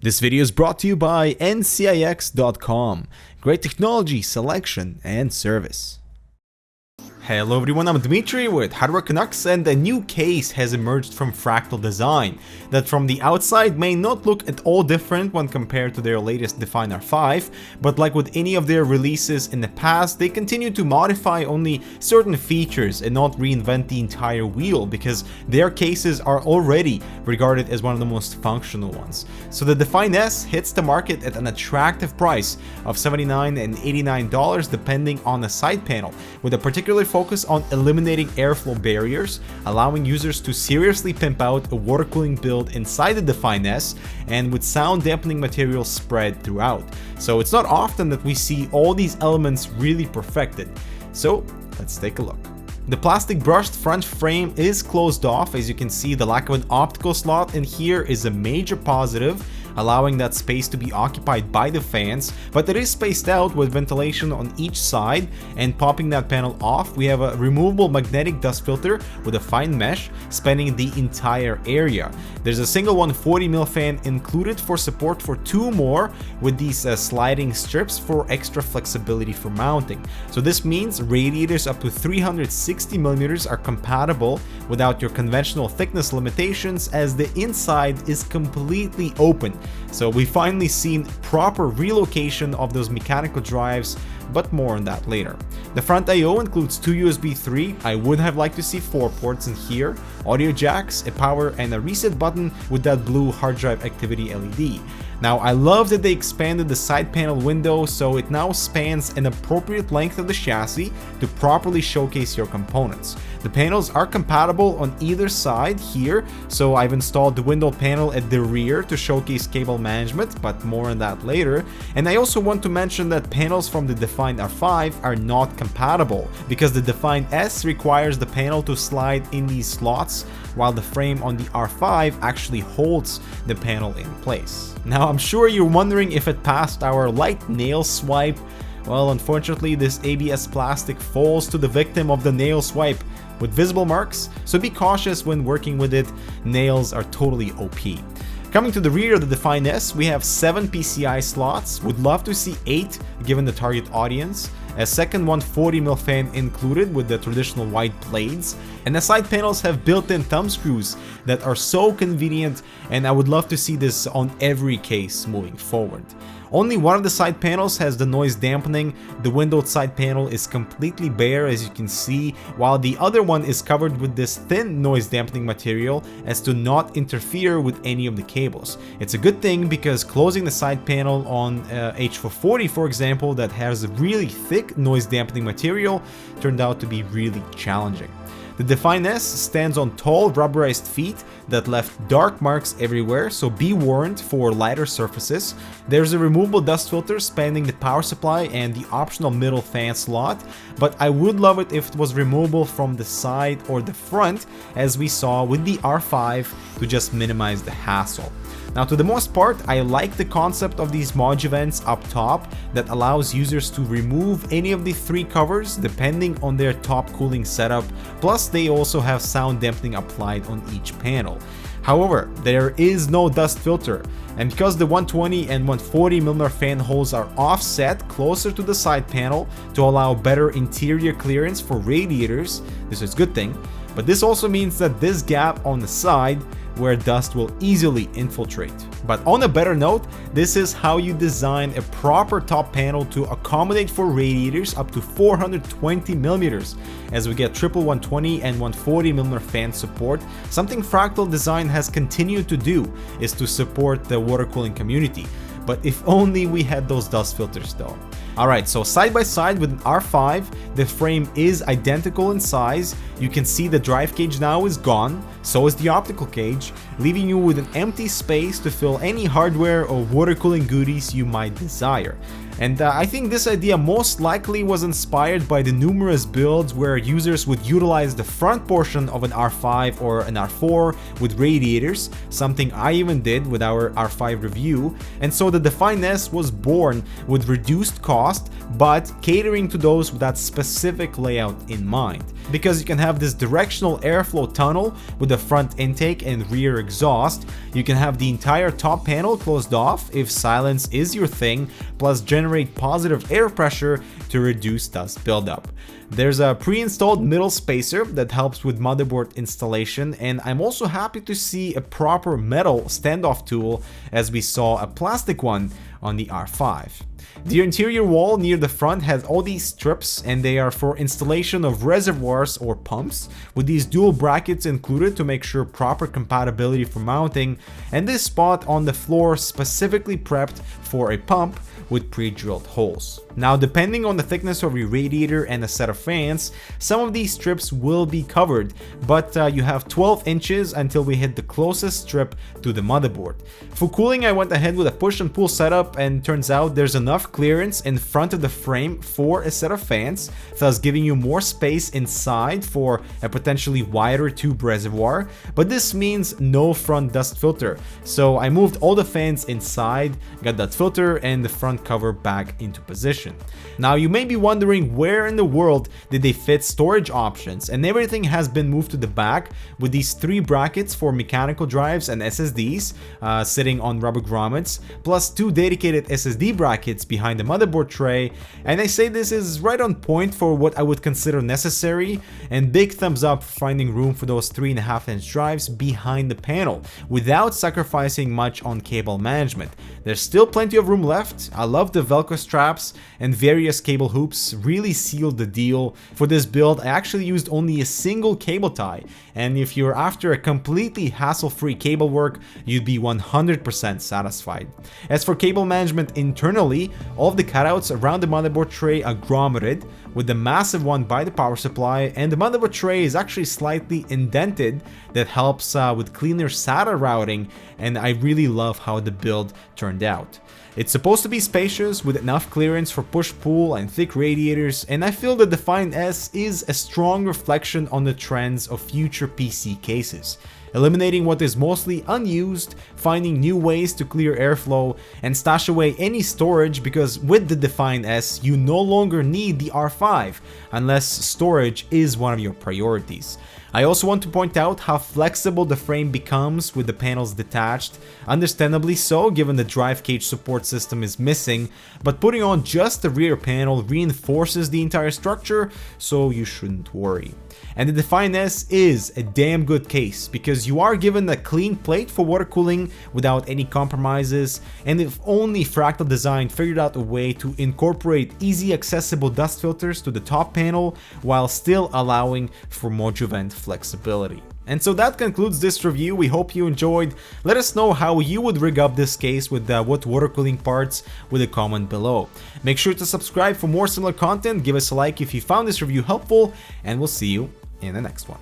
This video is brought to you by ncix.com. Great technology, selection, and service. Hello everyone, I'm Dmitry with HardwareCanucks, and a new case has emerged from Fractal Design that from the outside may not look at all different when compared to their latest Define R5, but like with any of their releases in the past, they continue to modify only certain features and not reinvent the entire wheel, because their cases are already regarded as one of the most functional ones. So the Define S hits the market at an attractive price of $79 and $89 depending on the side panel, with a particular focus on eliminating airflow barriers, allowing users to seriously pimp out a water cooling build inside the Define S and with sound dampening material spread throughout. So it's not often that we see all these elements really perfected. So let's take a look. The plastic brushed front frame is closed off. As you can see, the lack of an optical slot in here is a major positive, allowing that space to be occupied by the fans, but it is spaced out with ventilation on each side. And popping that panel off, we have a removable magnetic dust filter with a fine mesh spanning the entire area. There's a single 140mm fan included for support for two more, with these sliding strips for extra flexibility for mounting. So this means radiators up to 360mm are compatible without your conventional thickness limitations, as the inside is completely open. So we finally seen proper relocation of those mechanical drives, but more on that later. The front I/O includes two USB 3, I would have liked to see 4 ports in here, audio jacks, a power, and a reset button with that blue hard drive activity LED. Now I love that they expanded the side panel window so it now spans an appropriate length of the chassis to properly showcase your components. The panels are compatible on either side here, so I've installed the window panel at the rear to showcase cable management, but more on that later. And I also want to mention that panels from the Define R5 are not compatible, because the Define S requires the panel to slide in these slots, while the frame on the R5 actually holds the panel in place. Now I'm sure you're wondering if it passed our light nail swipe. Well, unfortunately this ABS plastic falls to the victim of the nail swipe with visible marks, so be cautious when working with it. Nails are totally OP. Coming to the rear of the Define S, we have 7 PCI slots. Would love to see 8 given the target audience. A second 140mm fan included with the traditional white blades, and the side panels have built-in thumb screws that are so convenient, and I would love to see this on every case moving forward. Only one of the side panels has the noise dampening. The windowed side panel is completely bare, as you can see, while the other one is covered with this thin noise dampening material as to not interfere with any of the cables. It's a good thing, because closing the side panel on H440, for example, that has really thick noise dampening material, turned out to be really challenging. The Define S stands on tall rubberized feet that left dark marks everywhere, so be warned for lighter surfaces. There's a removable dust filter spanning the power supply and the optional middle fan slot, but I would love it if it was removable from the side or the front, as we saw with the R5, to just minimize the hassle. Now, to the most part, I like the concept of these Module vents up top that allows users to remove any of the 3 covers depending on their top cooling setup, plus they also have sound dampening applied on each panel. However, there is no dust filter, and because the 120 and 140mm fan holes are offset closer to the side panel to allow better interior clearance for radiators, this is a good thing, but this also means that this gap on the side where dust will easily infiltrate. But on a better note, this is how you design a proper top panel to accommodate for radiators up to 420mm, as we get triple 120 and 140mm fan support. Something Fractal Design has continued to do is to support the water cooling community. But if only we had those dust filters though. Alright, so side by side with an R5, the frame is identical in size. You can see the drive cage now is gone, so is the optical cage, leaving you with an empty space to fill any hardware or water cooling goodies you might desire. And I think this idea most likely was inspired by the numerous builds where users would utilize the front portion of an R5 or an R4 with radiators, something I even did with our R5 review. And so the Define S was born with reduced cost, but catering to those with that specific layout in mind. Because you can have this directional airflow tunnel with the front intake and rear exhaust, you can have the entire top panel closed off if silence is your thing, plus generate positive air pressure to reduce dust buildup. There's a pre-installed middle spacer that helps with motherboard installation, and I'm also happy to see a proper metal standoff tool as we saw a plastic one on the R5. The interior wall near the front has all these strips, and they are for installation of reservoirs or pumps, with these dual brackets included to make sure proper compatibility for mounting, and this spot on the floor specifically prepped for a pump with pre-drilled holes. Now, depending on the thickness of your radiator and a set of fans, some of these strips will be covered, but you have 12 inches until we hit the closest strip to the motherboard. For cooling, I went ahead with a push and pull setup, and turns out there's enough clearance in front of the frame for a set of fans, thus giving you more space inside for a potentially wider tube reservoir, but this means no front dust filter. So I moved all the fans inside, got that filter and the front cover back into position. Now, you may be wondering where in the world did they fit storage options, and everything has been moved to the back with these 3 brackets for mechanical drives and SSDs sitting on rubber grommets, plus 2 dedicated SSD brackets behind the motherboard tray, and I say this is right on point for what I would consider necessary, and big thumbs up for finding room for those 3.5-inch drives behind the panel without sacrificing much on cable management. There's still plenty of room left. I love the Velcro straps, and various cable hoops really sealed the deal. For this build, I actually used only a single cable tie, and if you're after a completely hassle-free cable work, you'd be 100% satisfied. As for cable management internally, all of the cutouts around the motherboard tray are grommeted, with the massive one by the power supply, and the motherboard tray is actually slightly indented. That helps with cleaner SATA routing, and I really love how the build turned out. It's supposed to be spacious with enough clearance for push-pull and thick radiators, and I feel the Define S is a strong reflection on the trends of future PC cases. Eliminating what is mostly unused, finding new ways to clear airflow, and stash away any storage, because with the Define S you no longer need the R5 unless storage is one of your priorities. I also want to point out how flexible the frame becomes with the panels detached, understandably so given the drive cage support system is missing, but putting on just the rear panel reinforces the entire structure, so you shouldn't worry. And the Define S is a damn good case because you are given a clean plate for water cooling without any compromises, and if only Fractal Design figured out a way to incorporate easy accessible dust filters to the top panel while still allowing for module vent flexibility. And so that concludes this review. We hope you enjoyed. Let us know how you would rig up this case with what water cooling parts with a comment below. Make sure to subscribe for more similar content, give us a like if you found this review helpful, and we'll see you in the next one.